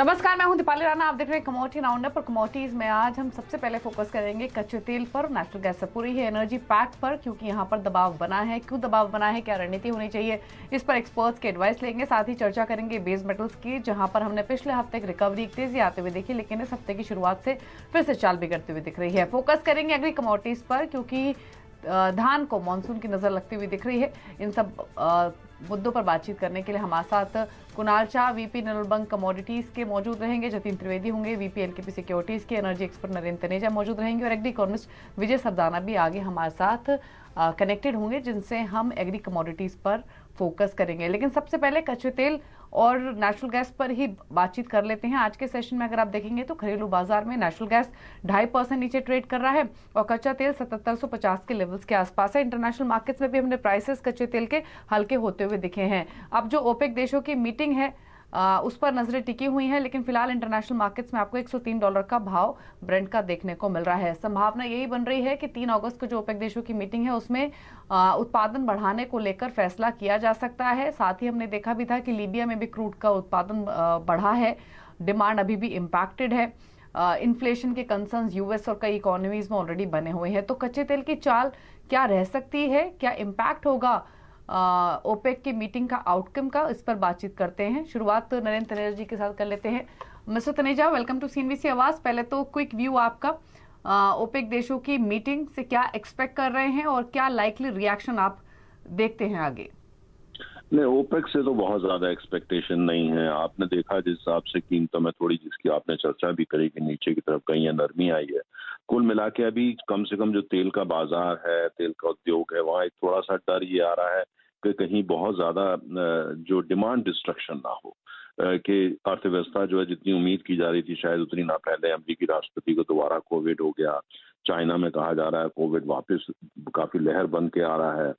नमस्कार, मैं हूं दीपाली राणा। आप देख रहे हैं कमोडिटी राउंडअप पर। कमोडिटीज में आज हम सबसे पहले फोकस करेंगे कच्चे तेल पर, नेचुरल गैस पर, पूरी ही एनर्जी पैक पर, क्योंकि यहां पर दबाव बना है। क्यों दबाव बना है, क्या रणनीति होनी चाहिए, इस पर एक्सपर्ट्स के एडवाइस लेंगे। साथ ही चर्चा करेंगे बेस मेटल्स की, जहां पर हमने पिछले हफ्ते एक रिकवरी, एक तेजी आते हुए देखी, लेकिन इस हफ्ते की शुरुआत से फिर से चाल बिगड़ती हुई दिख रही है। फोकस करेंगे एग्री कमोडिटीज पर, क्योंकि धान को मानसून की नजर लगती हुई दिख रही है। इन सब मुद्दों पर बातचीत करने के लिए हमारे साथ कुणाल शाह, वीपी निर्मल बंग कमोडिटीज के मौजूद रहेंगे। जतिन त्रिवेदी होंगे, वीपी एलकेपी सिक्योरिटीज के। एनर्जी एक्सपर्ट नरेंद्र तनेजा मौजूद रहेंगे और एग्री इकोनॉमिस्ट विजय सरदाना भी आगे हमारे साथ कनेक्टेड होंगे, जिनसे हम एग्री कमोडिटीज पर फोकस करेंगे। लेकिन सबसे पहले कच्चे तेल और नेचुरल गैस पर ही बातचीत कर लेते हैं। आज के सेशन में अगर आप देखेंगे तो घरेलू बाजार में नेचुरल गैस 2.5% नीचे ट्रेड कर रहा है और कच्चा तेल 7750 के लेवल्स के आसपास है। इंटरनेशनल मार्केट्स में भी हमने प्राइसेस कच्चे तेल के हल्के होते हुए दिखे हैं। अब जो ओपेक देशों की मीटिंग है उस पर नजरें टिकी हुई हैं, लेकिन फिलहाल इंटरनेशनल मार्केट्स में आपको $103 का भाव ब्रेंट का देखने को मिल रहा है। संभावना यही बन रही है कि 3 अगस्त को जो ओपेक देशों की मीटिंग है उसमें उत्पादन बढ़ाने को लेकर फैसला किया जा सकता है। साथ ही हमने देखा भी था कि लीबिया में भी क्रूड का उत्पादन बढ़ा है, डिमांड अभी भी इम्पैक्टेड है। इन्फ्लेशन के कंसर्न्स यूएस और कई इकोनॉमीज में ऑलरेडी बने हुए हैं। तो कच्चे तेल की चाल क्या रह सकती है, क्या इम्पैक्ट होगा ओपेक की मीटिंग का आउटकम का, इस पर बातचीत करते हैं। शुरुआत नरेंद्र तनेजा जी के साथ कर लेते हैं। Mister Taneja, welcome to CNBC Awaaz. पहले तो क्विक व्यू आपका, ओपेक देशों की मीटिंग से क्या एक्सपेक्ट कर रहे हैं और क्या लाइकली रिएक्शन आप देखते हैं आगे? नहीं, ओपेक से तो बहुत ज्यादा एक्सपेक्टेशन नहीं है। आपने देखा जिस हिसाब से कीमतों में थोड़ी, जिसकी आपने चर्चा भी करी कि नीचे की तरफ कहीं नरमी आई है, कुल मिला के अभी कम से कम जो तेल का बाजार है, तेल का उद्योग है, वहाँ एक थोड़ा सा डर ये आ रहा है कि कहीं बहुत ज्यादा जो डिमांड डिस्ट्रक्शन ना हो, कि अर्थव्यवस्था जो है जितनी उम्मीद की जा रही थी शायद उतनी ना फैले। अमेरिकी राष्ट्रपति को दोबारा कोविड हो गया, चाइना में कहा जा रहा है कोविड वापस काफी लहर बन के आ रहा है,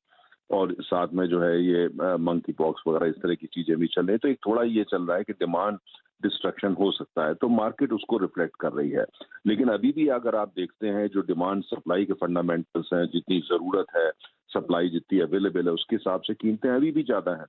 और साथ में जो है ये मंकी पॉक्स वगैरह इस तरह की चीजें भी चल रही है। तो एक थोड़ा ये चल रहा है कि डिमांड डिस्ट्रक्शन हो सकता है, तो मार्केट उसको रिफ्लेक्ट कर रही है। लेकिन अभी भी अगर आप देखते हैं जो डिमांड सप्लाई के फंडामेंटल्स हैं, जितनी जरूरत है सप्लाई जितनी अवेलेबल है, उसके हिसाब से कीमतें अभी भी ज्यादा हैं।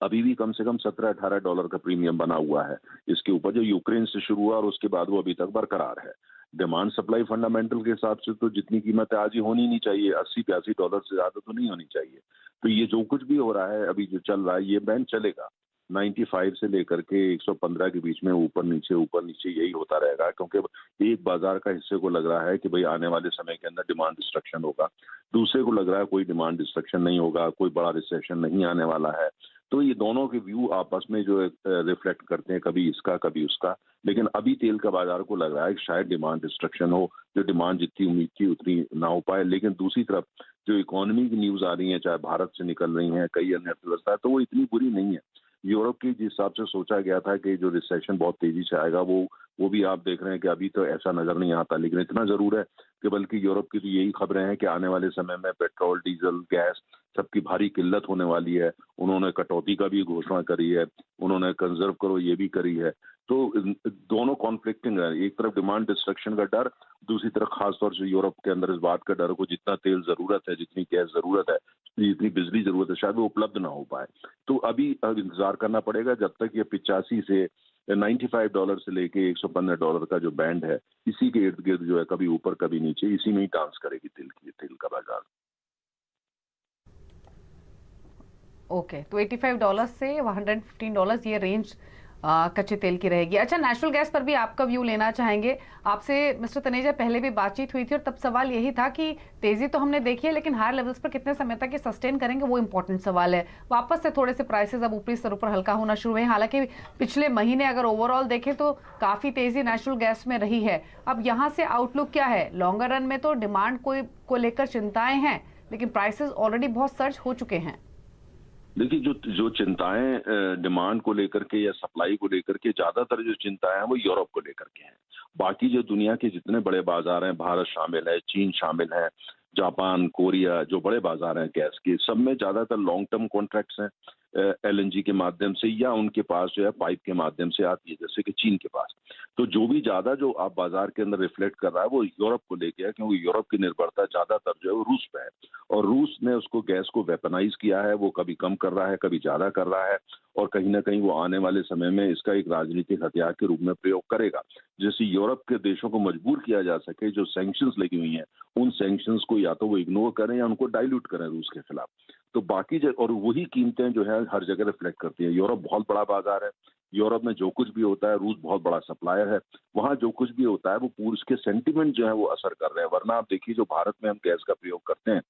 अभी भी कम से कम $17-18 का प्रीमियम बना हुआ है इसके ऊपर, जो यूक्रेन से शुरू हुआ और उसके बाद वो अभी तक बरकरार है। डिमांड सप्लाई फंडामेंटल के हिसाब से तो जितनी कीमत आज ही होनी नहीं चाहिए, $80-82 से ज्यादा तो नहीं होनी चाहिए। तो ये जो कुछ भी हो रहा है अभी जो चल रहा है, ये बैंड चलेगा 95 से लेकर के 115 के बीच में, ऊपर नीचे यही होता रहेगा, क्योंकि एक बाजार का हिस्से को लग रहा है कि भाई आने वाले समय के अंदर डिमांड डिस्ट्रक्शन होगा, दूसरे को लग रहा है कोई डिमांड डिस्ट्रक्शन नहीं होगा, कोई बड़ा रिसेशन नहीं आने वाला है। तो ये दोनों के व्यू आपस में जो रिफ्लेक्ट करते हैं, कभी इसका कभी उसका। लेकिन अभी तेल का बाजार को लग रहा है कि शायद डिमांड डिस्ट्रक्शन हो, जो डिमांड जितनी उम्मीद थी उतनी ना हो पाए। लेकिन दूसरी तरफ जो इकोनॉमी की न्यूज आ रही है, चाहे भारत से निकल रही हैं, कई अन्य अर्थव्यवस्था, तो वो इतनी बुरी नहीं है। यूरोप की जिस हिसाब से सोचा गया था कि जो रिसेशन बहुत तेजी से आएगा, वो भी आप देख रहे हैं कि अभी तो ऐसा नजर नहीं आता। लेकिन इतना जरूर है कि बल्कि यूरोप की तो यही खबरें हैं कि आने वाले समय में पेट्रोल, डीजल, गैस सबकी भारी किल्लत होने वाली है। उन्होंने कटौती का भी घोषणा करी है, उन्होंने कंजर्व करो ये भी करी है। तो दोनों कॉन्फ्लिक्टिंग है, एक तरफ डिमांड डिस्ट्रक्शन का डर, दूसरी तरफ खासतौर से यूरोप के अंदर इस बात का डर को जितना तेल जरूरत है, जितनी गैस जरूरत है, जितनी बिजली जरूरत है, शायद वो उपलब्ध ना हो पाए। तो अभी इंतजार करना पड़ेगा जब तक ये 85 से $95 से लेके $115 का जो बैंड है, इसी के इर्द गिर्द जो है कभी ऊपर कभी नीचे, इसी में ही डांस करेगी तेल का बाजार। ओके, तो $85 से $115 ये रेंज कच्चे तेल की रहेगी। अच्छा, नेचुरल गैस पर भी आपका व्यू लेना चाहेंगे आपसे मिस्टर तनेजा। पहले भी बातचीत हुई थी और तब सवाल यही था कि तेजी तो हमने देखी है, लेकिन हायर लेवल्स पर कितने समय तक ये सस्टेन करेंगे, वो इंपॉर्टेंट सवाल है। वापस से थोड़े से प्राइसेस अब ऊपरी स्तरों पर हल्का होना शुरू हुए हैं। हालांकि पिछले महीने अगर ओवरऑल देखें तो काफी तेजी नेचुरल गैस में रही है। अब यहाँ से आउटलुक क्या है? लॉन्गर रन में तो डिमांड को लेकर चिंताएं हैं, लेकिन प्राइसेस ऑलरेडी बहुत सर्ज हो चुके हैं। देखिए, जो चिंताएं डिमांड को लेकर के या सप्लाई को लेकर के, ज्यादातर जो चिंताएं हैं वो यूरोप को लेकर के हैं। बाकी जो दुनिया के जितने बड़े बाजार हैं, भारत शामिल है, चीन शामिल है, जापान, कोरिया, जो बड़े बाजार हैं गैस के, सब में ज्यादातर लॉन्ग टर्म कॉन्ट्रैक्ट्स हैं एलएनजी के माध्यम से, या उनके पास जो है पाइप के माध्यम से आती है, जैसे कि चीन के पास। तो जो भी ज्यादा जो आप बाजार के अंदर रिफ्लेक्ट कर रहा है वो यूरोप को लेके है, क्योंकि यूरोप की निर्भरता ज्यादातर जो है वो रूस पे है, और रूस ने उसको गैस को वेपनाइज किया है, वो कभी कम कर रहा है कभी ज्यादा कर रहा है, और कहीं ना कहीं वो आने वाले समय में इसका एक राजनीतिक हथियार के रूप में प्रयोग करेगा, जिससे यूरोप के देशों को मजबूर किया जा सके जो सैंक्शंस लगी हुई हैं उन सैंक्शंस को या तो वो इग्नोर करें या उनको डाइल्यूट करें रूस के खिलाफ। तो बाकी और वही कीमतें जो है हर जगह रिफ्लेक्ट करती है। यूरोप बहुत बड़ा बाजार है, यूरोप में जो कुछ भी होता है, रूस बहुत बड़ा सप्लायर है, वहां जो कुछ भी होता है वो पूरे उसके सेंटीमेंट जो है वो असर कर रहे हैं। वरना आप देखिए जो भारत में हम गैस का प्रयोग करते हैं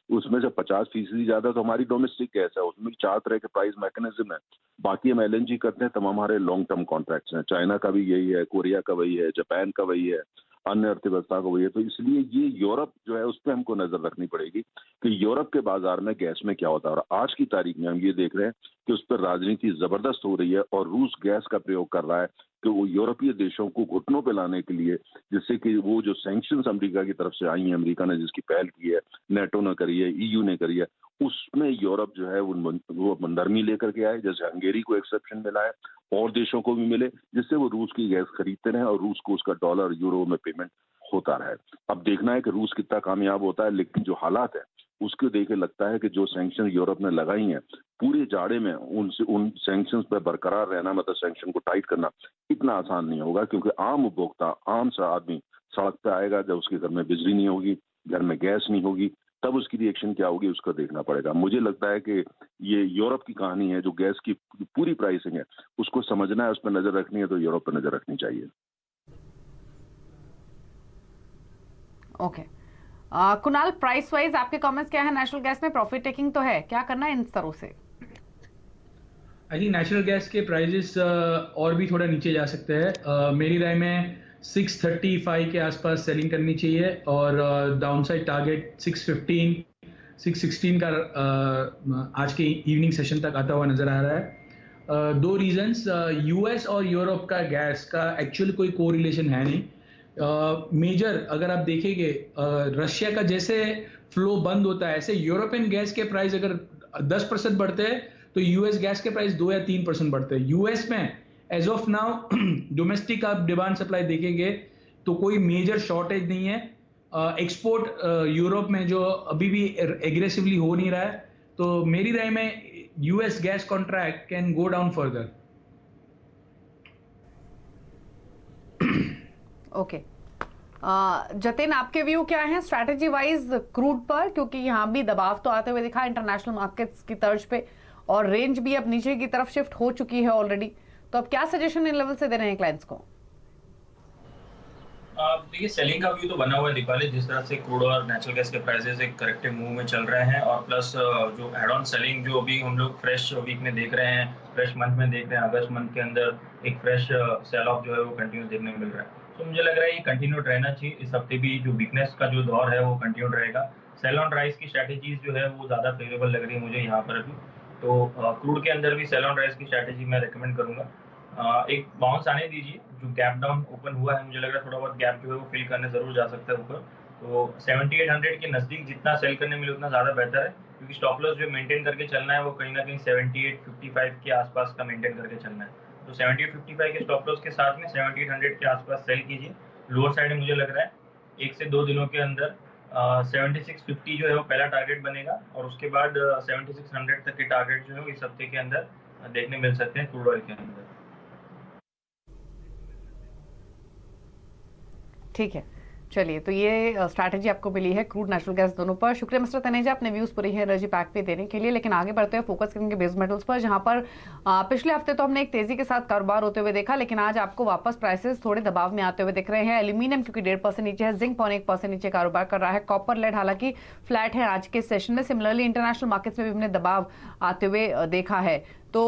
उसमें से 50% ज्यादा तो हमारी डोमेस्टिक गैस है, उसमें 4 तरह के प्राइस मैकेनिज्म है। बाकी हम एलएनजी करते हैं, तमाम हमारे लॉन्ग टर्म कॉन्ट्रैक्ट्स हैं, चाइना का भी यही है, कोरिया का वही है, जापान का वही है, अन्य अर्थव्यवस्था का वही है। तो इसलिए ये यूरोप जो है उस पर हमको नजर रखनी पड़ेगी कि यूरोप के बाजार में गैस में क्या होता है। और आज की तारीख में हम ये देख रहे हैं कि उस पर राजनीति जबरदस्त हो रही है और रूस गैस का प्रयोग कर रहा है कि वो यूरोपीय देशों को घुटनों पे लाने के लिए, जिससे कि वो जो सैंक्शंस अमेरिका की तरफ से आई हैं, अमेरिका ने जिसकी पहल की है, नेटो ने करी है, ईयू ने करी है, उसमें यूरोप जो है वो नरमी लेकर के आए। जैसे हंगेरी को एक्सेप्शन मिला है और देशों को भी मिले, जिससे वो रूस की गैस खरीदते रहे और रूस को उसका डॉलर यूरो में पेमेंट होता रहे। अब देखना है कि रूस कितना कामयाब होता है, लेकिन जो हालात है उसको देखे लगता है कि जो सैंक्शन यूरोप ने लगाई हैं पूरे जाड़े में उन सैंक्शन पर बरकरार रहना, मतलब सैंक्शन को टाइट करना इतना आसान नहीं होगा, क्योंकि आम उपभोक्ता, आम सा आदमी सड़क पे आएगा जब उसके घर में बिजली नहीं होगी, घर में गैस नहीं होगी, तब उसकी रिएक्शन क्या होगी उसको देखना पड़ेगा। मुझे लगता है कि ये यूरोप की कहानी है, जो गैस की पूरी प्राइसिंग है उसको समझना है, उस पर नजर रखनी है तो यूरोप पर नजर रखनी चाहिए। ओके कुणाल, प्राइस वाइज आपके कमेंट्स क्या है? नेचुरल गैस में प्रॉफिट टेकिंग तो है, क्या करना है इन स्तरों से? आई थिंक नेचुरल गैस के प्राइजेस और भी थोड़ा नीचे जा सकते हैं। मेरी राय में 635 के आसपास सेलिंग करनी चाहिए और डाउनसाइड टारगेट 615 616 का आज के इवनिंग सेशन तक आता हुआ नजर आ रहा है। दो रीजंस, यूएस और यूरोप का गैस का एक्चुअल कोई कोरिलेशन है नहीं। मेजर अगर आप देखेंगे रशिया का जैसे फ्लो बंद होता है, ऐसे यूरोपियन गैस के प्राइस अगर 10% बढ़ते हैं तो यूएस गैस के प्राइस 2 या 3% बढ़ते हैं। यूएस में एज ऑफ नाउ डोमेस्टिक आप डिमांड सप्लाई देखेंगे तो कोई मेजर शॉर्टेज नहीं है। एक्सपोर्ट यूरोप में जो अभी भी एग्रेसिवली हो नहीं रहा है, तो मेरी राय में US gas contract can go down further. Okay Jatin, आपके व्यू क्या है स्ट्रैटेजी वाइज क्रूड पर? क्योंकि यहाँ भी दबाव तो आते हुए दिखा इंटरनेशनल मार्केट्स की तर्ज पे, और रेंज भी अब नीचे की तरफ शिफ्ट हो चुकी है ऑलरेडी। तो अब क्या सजेशन इन लेवल से दे रहे हैं क्लाइंट्स को? देखिए, सेलिंग का व्यू तो बना हुआ है दीपाली। जिस तरह से क्रूड और नेचुरल गैस के प्राइसेस एक करेक्टिव मूव में चल रहे हैं, और प्लस जो एड ऑन सेलिंग जो अभी हम लोग फ्रेश वीक में देख रहे हैं, फ्रेश मंथ में देख रहे हैं, अगस्त मंथ के अंदर एक फ्रेश सेल ऑफ जो है वो कंटिन्यू देखने को मिल रहा है। तो मुझे लग रहा है ये कंटिन्यूड रहना चाहिए। इस हफ्ते भी जो वीकनेस का जो दौर है वो कंटिन्यूड रहेगा। सेल ऑन राइस की स्ट्रैटेजीज जो है वो ज़्यादा फेवरेबल लग रही है मुझे यहाँ पर अभी। तो क्रूड के अंदर भी सेल ऑन राइस की स्ट्रैटेजी मैं रिकमेंड करूँगा। एक बाउंस आने दीजिए, जो गैप डाउन ओपन हुआ है मुझे लग रहा है थोड़ा बहुत गैप जो है वो फिल करने जरूर जा सकता है ऊपर। तो 7800 के नज़दीक जितना सेल करने मिले उतना ज़्यादा बेहतर है, क्योंकि स्टॉप लॉस जो मेंटेन करके चलना है वो कहीं ना कहीं 7855 के आसपास का मेंटेन करके चलना है। तो 7855 के स्टॉप लॉस के साथ में 7800 के आसपास सेल कीजिए। लोअर साइड में मुझे लग रहा है 1 से 2 दिनों के अंदर 7650 जो है वो पहला टारगेट बनेगा, और उसके बाद 7600 तक के टारगेट जो है इस हफ्ते के अंदर देखने मिल सकते हैं क्रूड ऑयल के अंदर। ठीक है, चलिए, तो ये स्ट्रैटेजी आपको मिली है क्रूड नेचुरल गैस दोनों पर। शुक्रिया मिस्टर तनेजा अपने व्यूज पूरी है एनर्जी पैक पे देने के लिए। लेकिन आगे बढ़ते हुए फोकस करेंगे बेस मेटल्स पर, जहां पर पिछले हफ्ते तो हमने एक तेजी के साथ कारोबार होते हुए देखा, लेकिन आज आपको वापस प्राइसेस थोड़े दबाव में आते हुए दिख रहे हैं। एल्यूमिनियम क्योंकि 1.5% नीचे है, जिंक 0.1% नीचे कारोबार कर रहा है, कॉपर लेड हालांकि फ्लैट है आज के सेशन में। सिमिलरली इंटरनेशनल मार्केट्स में भी हमने दबाव आते हुए देखा है। तो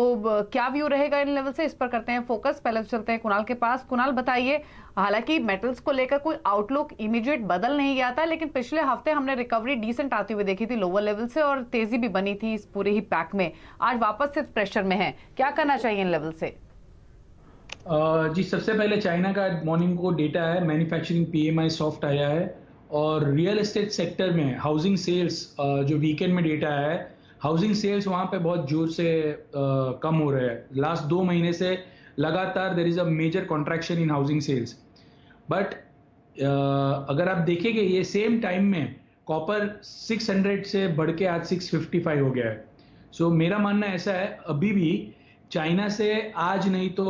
क्या व्यू रहेगा इन लेवल से, इस पर करते हैं फोकस। पहले तो चलते हैं कुणाल के पास। कुणाल बताइए, हालांकि मेटल्स को लेकर कोई आउटलुक इमीडिएट बदल नहीं गया था, लेकिन पिछले हफ्ते हमने रिकवरी डिसेंट आती हुई देखी थी लोअर लेवल से, और तेजी भी बनी थी इस पूरे ही पैक में। आज वापस से प्रेशर में है, क्या करना चाहिए इन लेवल से? जी, सबसे पहले चाइना का मॉर्निंग को डेटा है, मैन्युफैक्चरिंग पीएमआई सॉफ्ट आया है, और रियल एस्टेट सेक्टर में हाउसिंग सेल्स जो वीकेंड में डेटा है, हाउसिंग सेल्स वहाँ पे बहुत जोर से कम हो रहे हैं। लास्ट 2 महीने से लगातार there is a major contraction in housing sales. But अगर आप देखेंगे ये सेम टाइम में कॉपर 600 से बढ़ के आज 655 हो गया है। सो मेरा मानना ऐसा है, अभी भी चाइना से आज नहीं तो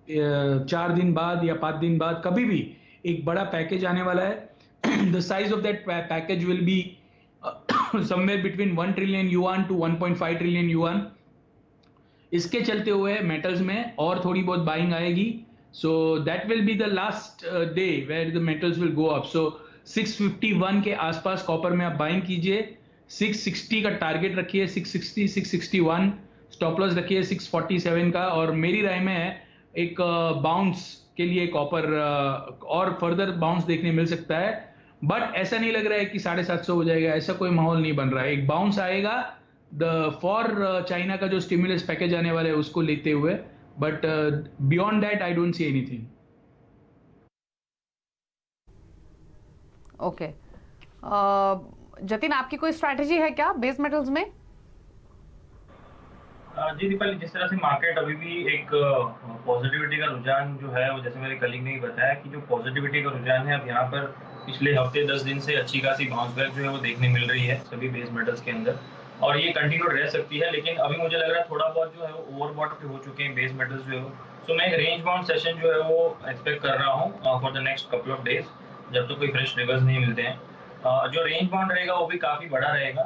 4 दिन बाद या 5 दिन बाद कभी भी एक बड़ा पैकेज आने वाला है। The size of that package will be somewhere between 1 trillion yuan to 1.5 trillion yuan. इसके चलते हुए मेटल्स में और थोड़ी बहुत बाइंग आएगी। So that will be the last day where the metals will go up. So 651 के आसपास कॉपर में आप बाइंग कीजिए। 660 का टारगेट रखिए, 660 661 स्टॉप लॉस रखिए 647 का। और मेरी राय में एक बाउंस के लिए कॉपर और फर्दर बाउंस देखने मिल सकता है। बट ऐसा नहीं लग रहा है कि 750 हो जाएगा, ऐसा कोई माहौल नहीं बन रहा है। एक बाउंस आएगा फॉर चाइना का जो स्टिमुलस पैकेज आने वाला है उसको लेते हुए। But beyond that I don't see anything. Okay, Jatin आपकी कोई स्ट्रैटेजी है क्या बेस मेटल्स में? जी दीपाली, जिस तरह से मार्केट अभी भी एक पॉजिटिविटी का रुझान जो है, वो जैसे मेरे कलीग ने बताया कि जो पॉजिटिविटी का रुझान है, अब यहाँ पर पिछले हफ्ते 10 दिन से अच्छी खासी बाउंस बैक जो है वो देखने मिल रही है सभी बेस मेटल्स के अंदर, और ये कंटिन्यू रह सकती है। लेकिन अभी मुझे लग रहा है थोड़ा बहुत जो है वो ओवरबॉट हो चुके हैं बेस मेटल्स जो है। सो मैं एक रेंज बाउंड सेशन जो है वो एक्सपेक्ट कर रहा हूँ for the next couple of days, जब तक कोई फ्रेश रिवर्स नहीं मिलते हैं। जो रेंज बाउंड रहेगा वो भी काफी बड़ा रहेगा,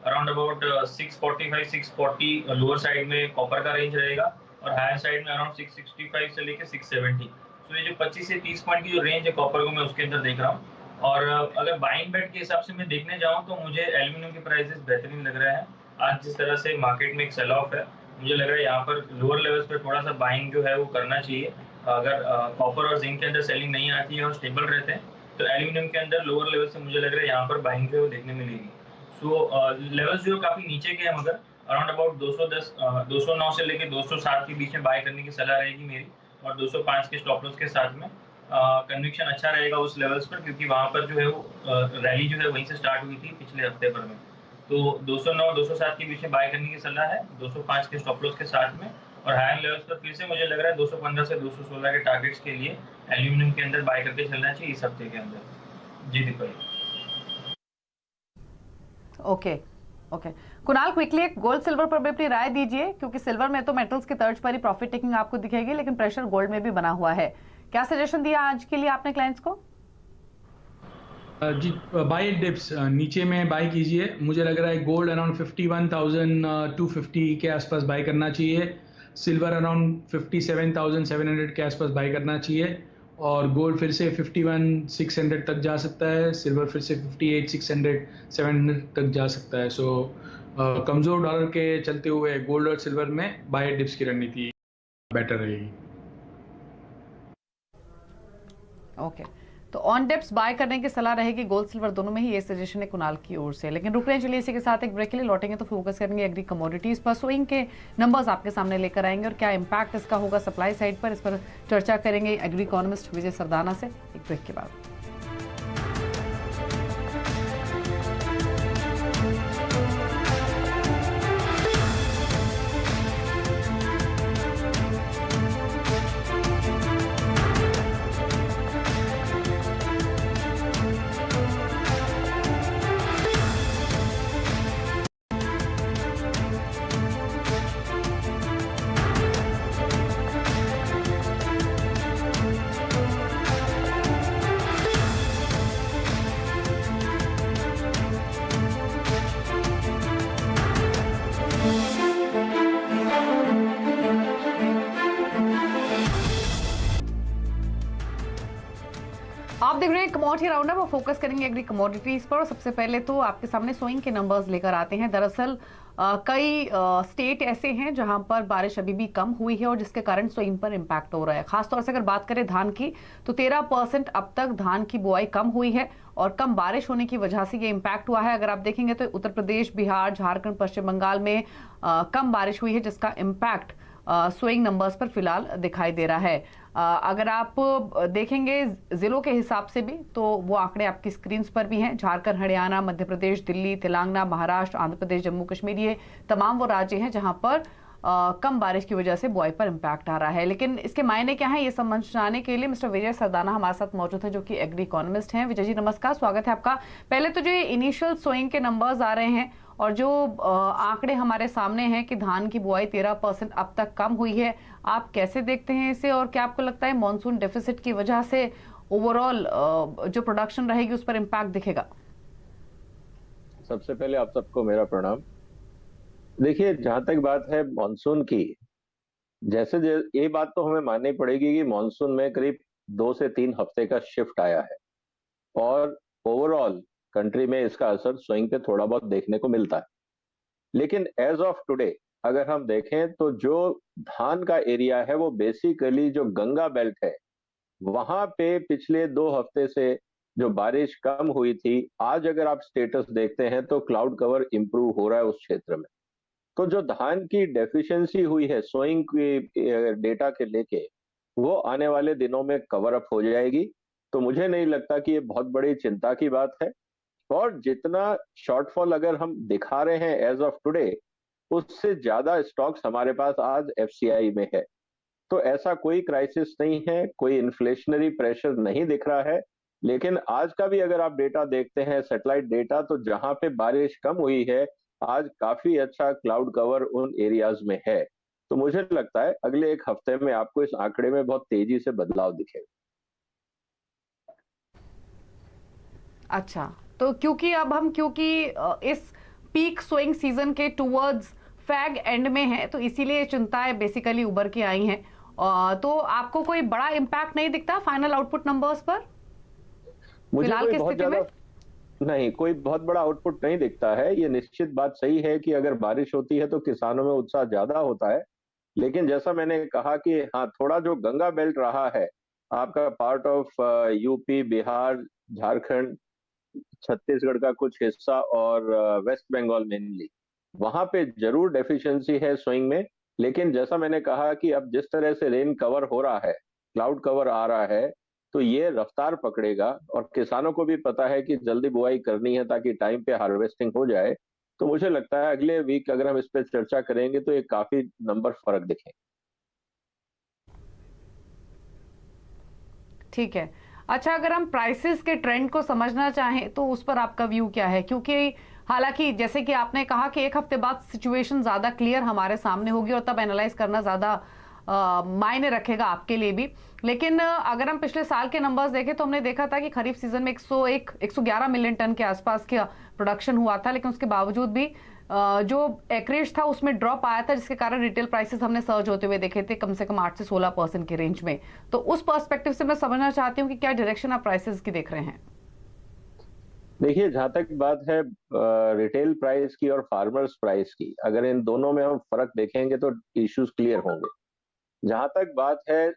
अराउंड अबाउट 645 640 लोअर साइड में कॉपर का रेंज रहेगा, और हायर साइड में अराउंड 665 से लेके 670। तो ये जो 25 से 30 पॉइंट की जो रेंज है कॉपर को मैं उसके अंदर देख रहा हूँ। और अगर बाइंग बेट के हिसाब से मैं देखने जाऊँ तो मुझे एल्यूमिनियम के प्राइसेस बेहतरीन लग रहे हैं। आज जिस तरह से मार्केट में एक सेल ऑफ है, मुझे लग रहा है यहाँ पर लोअर लेवल्स पर थोड़ा सा बाइंग जो है वो करना चाहिए। अगर कॉपर और जिंक के अंदर सेलिंग नहीं आती है और स्टेबल रहते हैं, तो एल्यूमिनियम के अंदर लोअर लेवल से मुझे लग रहा है यहाँ पर बाइंग जो है वो देखने मिलेगी। सो लेवल्स जो काफी नीचे के हैं, मगर अराउंड अबाउट 209 से लेके 207 के बीच में बाय करने की सलाह रहेगी मेरी, और 205 के स्टॉप लॉस के साथ में कन्विक्शन अच्छा रहेगा उस लेवल्स पर, क्योंकि वहां पर जो है वो रैली जो है वहीं से स्टार्ट हुई थी पिछले हफ्ते भर में। तो 209 207 के बीच में बाय करने की सलाह है 205 के स्टॉप लॉस के साथ में। और हायर लेवल्स पर फिर से मुझे लग रहा है 215 से 216 के टारगेट्स के लिए एल्यूमिनियम के अंदर बाय करके चलना चाहिए इस हफ्ते के अंदर। जी Deepali. Okay okay, Kunal quickly एक गोल्ड सिल्वर पर भी अपनी राय दीजिए, क्योंकि सिल्वर में तो मेटल्स की तर्ज पर ही प्रॉफिट टेकिंग आपको दिखेगी, लेकिन प्रेशर गोल्ड में भी बना हुआ है। क्या सजेशन दिया आज के लिए आपने क्लाइंट्स को? जी, बाय डिप्स नीचे में बाय कीजिए। मुझे लग रहा है गोल्ड अराउंड 51,250 के आसपास बाय करना चाहिए, सिल्वर अराउंड 57,700 के आसपास बाय करना चाहिए, और गोल्ड फिर से 51,600 तक जा सकता है, सिल्वर फिर से 58,600 700 तक जा सकता है। सो कमज़ोर डॉलर के चलते हुए गोल्ड और सिल्वर में बाय डिप्स की रणनीति बेटर रहेगी। ओके, तो ऑन डिप्स बाय करने की सलाह रहेगी गोल्ड सिल्वर दोनों में ही, ये सजेशन है कुणाल की ओर से। लेकिन रुक रहे हैं, चलिए इसी के साथ एक ब्रेक के लिए लौटेंगे तो फोकस करेंगे एग्री कमोडिटीज पर। स्विंग के नंबर्स आपके सामने लेकर आएंगे और क्या इम्पैक्ट इसका होगा सप्लाई साइड पर, इस पर चर्चा करेंगे एग्री इकोनॉमिस्ट विजय सरदाना से एक ब्रेक के बाद। आप देख रहे हैं कमोडिटी राउंडअप और फोकस करेंगे एग्री कमोडिटीज पर। और सबसे पहले तो आपके सामने स्विंग के नंबर्स लेकर आते हैं। दरअसल कई स्टेट ऐसे हैं जहां पर बारिश अभी भी कम हुई है और जिसके कारण स्विंग पर इम्पैक्ट हो रहा है। खासतौर से अगर बात करें धान की, तो 13% अब तक धान की बुआई कम हुई है और कम बारिश होने की वजह से ये इम्पैक्ट हुआ है। अगर आप देखेंगे तो उत्तर प्रदेश, बिहार, झारखंड, पश्चिम बंगाल में कम बारिश हुई है, जिसका इम्पैक्ट स्विंग नंबर्स पर फिलहाल दिखाई दे रहा है। अगर आप देखेंगे जिलों के हिसाब से भी, तो वो आंकड़े आपकी स्क्रीन पर भी हैं। झारखंड, हरियाणा, मध्य प्रदेश, दिल्ली, तेलंगाना, महाराष्ट्र, आंध्र प्रदेश, जम्मू कश्मीर, ये तमाम वो राज्य हैं जहां पर कम बारिश की वजह से बुआई पर इम्पैक्ट आ रहा है। लेकिन इसके मायने क्या है, ये समझाने के लिए मिस्टर विजय सरदाना हमारे साथ मौजूद है, जो कि एग्री इकोनॉमिस्ट हैं। विजय जी नमस्कार, स्वागत है आपका। पहले तो जो इनिशियल सोइंग के नंबर्स आ रहे हैं और जो आंकड़े हमारे सामने हैं कि धान की बुआई 13% अब तक कम हुई है, आप कैसे देखते हैं इसे, और क्या आपको लगता है मॉनसून डेफिसिट की वजह से ओवरऑल जो प्रोडक्शन रहेगी उस पर इम्पैक्ट दिखेगा? सबसे पहले आप सबको मेरा प्रणाम। देखिए, जहां तक बात है मानसून की, ये बात तो हमें माननी पड़ेगी कि मानसून में करीब 2 से 3 हफ्ते का शिफ्ट आया है और ओवरऑल कंट्री में इसका असर स्विंग पे थोड़ा बहुत देखने को मिलता है। लेकिन एज ऑफ टुडे अगर हम देखें तो जो धान का एरिया है वो बेसिकली जो गंगा बेल्ट है, वहां पे पिछले 2 हफ्ते से जो बारिश कम हुई थी, आज अगर आप स्टेटस देखते हैं तो क्लाउड कवर इंप्रूव हो रहा है उस क्षेत्र में। तो जो धान की डेफिशिएंसी हुई है सोइंग की डेटा के लेके, वो आने वाले दिनों में कवर अप हो जाएगी। तो मुझे नहीं लगता कि ये बहुत बड़ी चिंता की बात है। और जितना शॉर्टफॉल अगर हम दिखा रहे हैं एज ऑफ टुडे, उससे ज्यादा स्टॉक्स हमारे पास आज एफसीआई में है। तो ऐसा कोई क्राइसिस नहीं है, कोई इन्फ्लेशनरी प्रेशर नहीं दिख रहा है। लेकिन आज का भी अगर आप डेटा देखते हैं, सैटेलाइट डेटा, तो जहां पे बारिश कम हुई है, आज काफी अच्छा क्लाउड कवर उन एरियाज में है। तो मुझे लगता है अगले 1 हफ्ते में आपको इस आंकड़े में बहुत तेजी से बदलाव दिखेगा। अच्छा, तो क्योंकि इस पीक सोइंग सीजन के टूवर्ड्स फैग एंड में है, तो इसीलिए चिंताएं बेसिकली उभर के आई हैं। तो आपको कोई बड़ा इम्पैक्ट नहीं दिखता फाइनल आउटपुट नंबर्स पर मुझे फिलहाल कोई की बहुत स्थिति में? ज्यादा नहीं, कोई बहुत बड़ा आउटपुट नहीं दिखता है। ये निश्चित बात सही है कि अगर बारिश होती है तो किसानों में उत्साह ज्यादा होता है। लेकिन जैसा मैंने कहा कि हाँ, थोड़ा जो गंगा बेल्ट रहा है आपका, part of UP, Bihar, Jharkhand, Chhattisgarh का कुछ हिस्सा और वेस्ट बंगाल मेनली, वहां पे जरूर डेफिशिएंसी है स्विंग में। लेकिन जैसा मैंने कहा कि अब जिस तरह से रेन कवर हो रहा है, क्लाउड कवर आ रहा है, तो ये रफ्तार पकड़ेगा और किसानों को भी पता है कि जल्दी बुआई करनी है ताकि टाइम पे हार्वेस्टिंग हो जाए। तो मुझे लगता है अगले वीक अगर हम इस पर चर्चा करेंगे तो ये काफी नंबर फर्क दिखेंगे। ठीक है। अच्छा, अगर हम प्राइसेस के ट्रेंड को समझना चाहें तो उस पर आपका व्यू क्या है? क्योंकि हालांकि जैसे कि आपने कहा कि 1 हफ्ते बाद सिचुएशन ज्यादा क्लियर हमारे सामने होगी और तब एनालाइज करना ज्यादा मायने रखेगा आपके लिए भी। लेकिन अगर हम पिछले साल के नंबर्स देखें तो हमने देखा था कि खरीफ सीजन में 111 मिलियन टन के आसपास का प्रोडक्शन हुआ था, लेकिन उसके बावजूद भी जो एकरेज था उसमें ड्रॉप आया था, जिसके कारण रिटेल प्राइसेस हमने सर्ज होते हुए देखे थे कम से कम 8 से 16% के रेंज में। तो उस पर्सपेक्टिव से मैं समझना चाहती हूँ कि क्या डायरेक्शन आप प्राइसेस की देख रहे हैं? देखिए, जहां तक बात है रिटेल प्राइस की और फार्मर्स प्राइस की, अगर इन दोनों में हम फर्क देखेंगे तो इश्यूज क्लियर होंगे। जहां तक बात है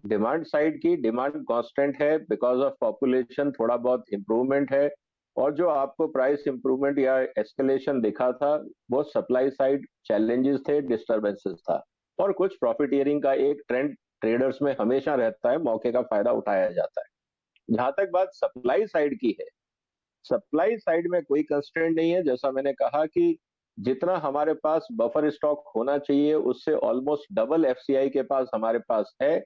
डिमांड साइड की, डिमांड कांस्टेंट है, बिकॉज ऑफ पॉपुलेशन थोड़ा बहुत इंप्रूवमेंट है। और जो आपको प्राइस इंप्रूवमेंट या एस्केलेशन दिखा था, वो सप्लाई साइड चैलेंजेस थे, डिस्टरबेंसेस था, और कुछ प्रॉफिटियरिंग का एक ट्रेंड ट्रेडर्स में हमेशा रहता है, मौके का फायदा उठाया जाता है। जहां तक बात सप्लाई साइड की है, सप्लाई साइड में कोई कंस्ट्रेंट नहीं है। जैसा मैंने कहा कि जितना हमारे पास बफर स्टॉक होना चाहिए उससे ऑलमोस्ट डबल एफसीआई के पास हमारे पास है।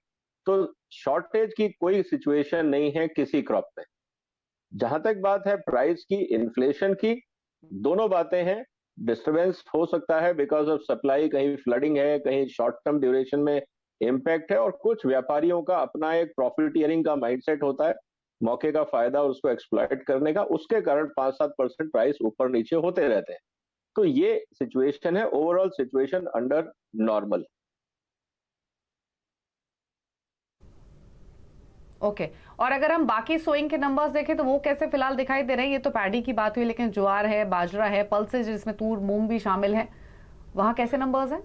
तो शॉर्टेज की कोई सिचुएशन नहीं है किसी क्रॉप में। जहां तक बात है प्राइस की, इन्फ्लेशन की, दोनों बातें हैं। डिस्टरबेंस हो सकता है बिकॉज ऑफ सप्लाई, कहीं फ्लडिंग है, कहीं शॉर्ट टर्म ड्यूरेशन में इम्पैक्ट है, और कुछ व्यापारियों का अपना एक प्रॉफिटियरिंग का माइंडसेट होता है, मौके का फायदा उसको एक्सप्लॉइट करने का। उसके कारण 5-7% प्राइस ऊपर नीचे होते रहते हैं। तो ये सिचुएशन है, overall situation under normal. Okay. और अगर हम बाकी सोइंग के नंबर्स देखें तो वो कैसे फिलहाल दिखाई दे रहे हैं? ये तो पैडी की बात हुई, लेकिन ज्वार है, बाजरा है, पल्सेज जिसमें तूर मूंग भी शामिल है, वहां कैसे नंबर्स हैं?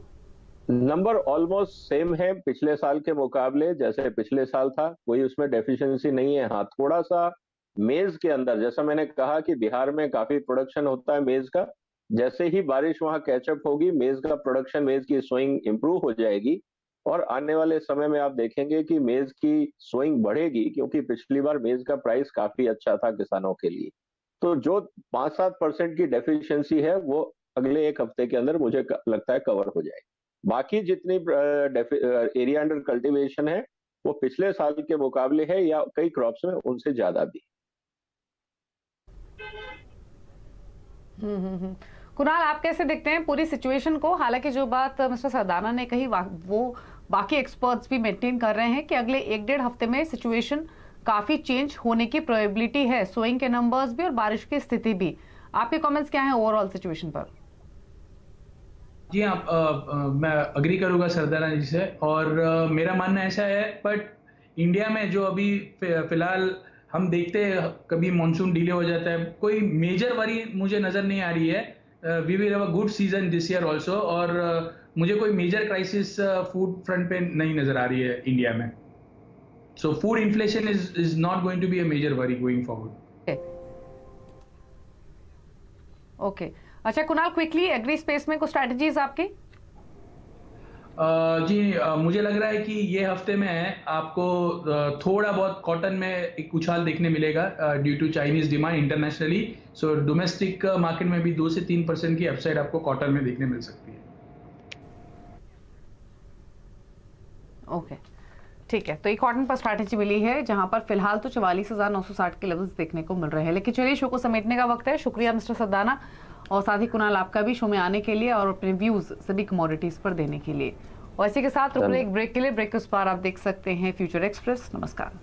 नंबर ऑलमोस्ट सेम है पिछले साल के मुकाबले, जैसे पिछले साल था, कोई उसमें डेफिशिएंसी नहीं है। हाँ, थोड़ा सा मेज के अंदर, जैसा मैंने कहा कि बिहार में काफी प्रोडक्शन होता है मेज का, जैसे ही बारिश वहां कैचअप होगी, मेज का प्रोडक्शन, मेज की सोइंग इंप्रूव हो जाएगी। और आने वाले समय में आप देखेंगे कि मेज की सोइंग बढ़ेगी, क्योंकि पिछली बार मेज का प्राइस काफी अच्छा था किसानों के लिए। तो जो 5-7% की डेफिशिएंसी है वो अगले 1 हफ्ते के अंदर मुझे लगता है कवर हो जाएगी। बाकी जितनी एरिया अंडर कल्टीवेशन है वो पिछले साल के मुकाबले है या कई क्रॉप्स में उनसे ज्यादा भी। कुणाल, आप कैसे देखते हैं पूरी सिचुएशन को? हालांकि जो बात मिस्टर सरदाना ने कही वो बाकी एक्सपर्ट्स भी मेंटेन कर रहे हैं कि अगले 1-1.5 हफ्ते में सिचुएशन काफी चेंज होने की प्रोबेबिलिटी है, सोइंग के नंबर्स भी और बारिश की स्थिति भी। आपके कमेंट्स क्या हैं ओवरऑल सिचुएशन पर? जी हाँ, मैं अग्री करूंगा सरदाना जी से, और मेरा मानना ऐसा है, बट इंडिया में जो अभी फिलहाल हम देखते हैं कभी मॉनसून डिले हो जाता है, कोई मेजर वरी मुझे नजर नहीं आ रही है। We will have a good season this year also, और मुझे कोई मेजर क्राइसिस फूड फ्रंट पे नहीं नजर आ रही है इंडिया में। So food inflation is not going to be a major worry going forward. Okay, अच्छा कुणाल, क्विकली एग्री स्पेस में कुछ स्ट्रेटजीज आपकी? जी, मुझे लग रहा है कि ये हफ्ते में आपको थोड़ा बहुत कॉटन में एक उछाल देखने मिलेगा due to Chinese demand internationally. So domestic market में भी 2 से 3% की अपसाइड आपको कॉटन में देखने मिल सकती है। ओके, ठीक है, तो ये कॉटन पर स्ट्रैटेजी मिली है जहां पर फिलहाल तो 44,960 के लेवल्स देखने को मिल रहे हैं। लेकिन चलिए, शो को समेटने का वक्त है। शुक्रिया मिस्टर सरदाना और साथ ही कुणाल आपका भी शो में आने के लिए और अपने व्यूज सभी कमोडिटीज पर देने के लिए। और इसी के साथ रुक रहे एक ब्रेक के लिए। ब्रेक के उस पार आप देख सकते हैं फ्यूचर एक्सप्रेस। नमस्कार।